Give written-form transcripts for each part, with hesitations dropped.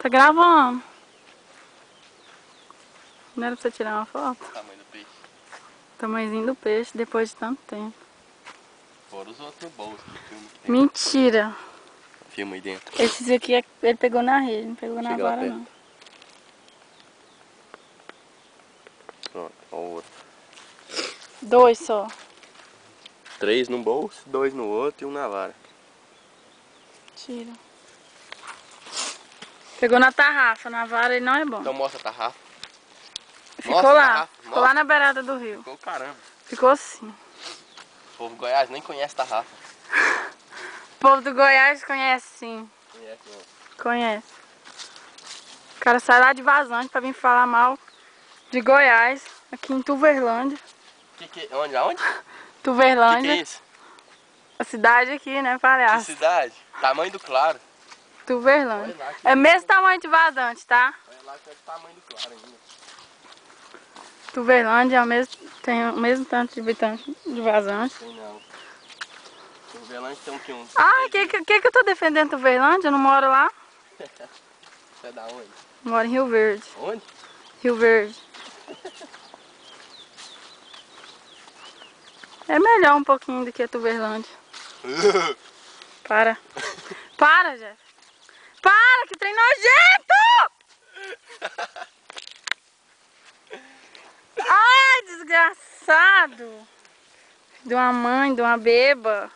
Tá gravando. Não era pra você tirar uma foto? O tamanho do peixe. Tamanhozinho do peixe depois de tanto tempo. Fora os outros no bolso que filme que tem. Mentira. Filma aí dentro. Esses aqui ele pegou na rede, não pegou na Chega lá vara perto. não. Pronto, ó o outro. 2 só. 3 no bolso, 2 no outro e 1 na vara. Tira. Pegou na tarrafa, na vara ele não é bom. Então mostra a tarrafa. Ficou Mostra a lá, tarrafa, ficou mostra. lá na beirada do rio. Ficou caramba. Ficou sim. O povo de Goiás nem conhece tarrafa. O povo do Goiás conhece sim. Conhece não. Conhece. O cara sai lá de Vazante pra vir falar mal de Goiás, aqui em Tuverlândia. Onde? Aonde? Tuverlândia. Que é isso? A cidade aqui, né, Que palhaço? cidade? Tamanho do Claro. Tuverlândia. Olha lá que É o mesmo tamanho de Vazante, tá? Olha lá que é do tamanho do Claro ainda. Tuverlândia é o mesmo, tem o mesmo tanto de habitante de Vazante. Tem não. Tuverlândia tem um que um. Ah, que eu tô defendendo Tuverlândia? Eu não moro lá. Você é da onde? Eu moro em Rio Verde. Onde? Rio Verde. É melhor um pouquinho do que a Tuverlândia. Para. Para, Jeff. Para, que trem nojento! Ai, desgraçado. De uma mãe, de uma beba.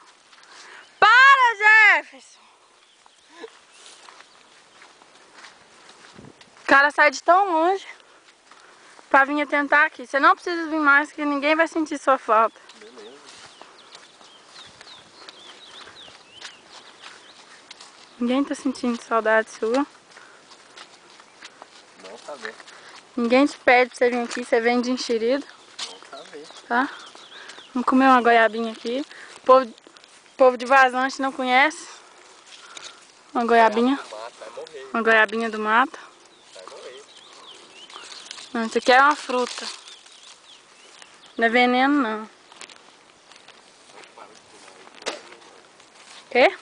Para, Jefferson! O cara sai de tão longe pra vir tentar aqui. Você não precisa vir mais, que ninguém vai sentir sua falta. Beleza. Ninguém tá sentindo saudade sua. Bom saber. Ninguém te pede pra você vir aqui, você vem de enxerido, Bom saber. tá? Vamos comer uma goiabinha aqui. O povo de Vazante não conhece. Uma goiabinha. Do mato, vai morrer. Uma goiabinha do mato. Vai morrer. Não, isso aqui é uma fruta. Não é veneno, não. Para de fumar aí. Quê?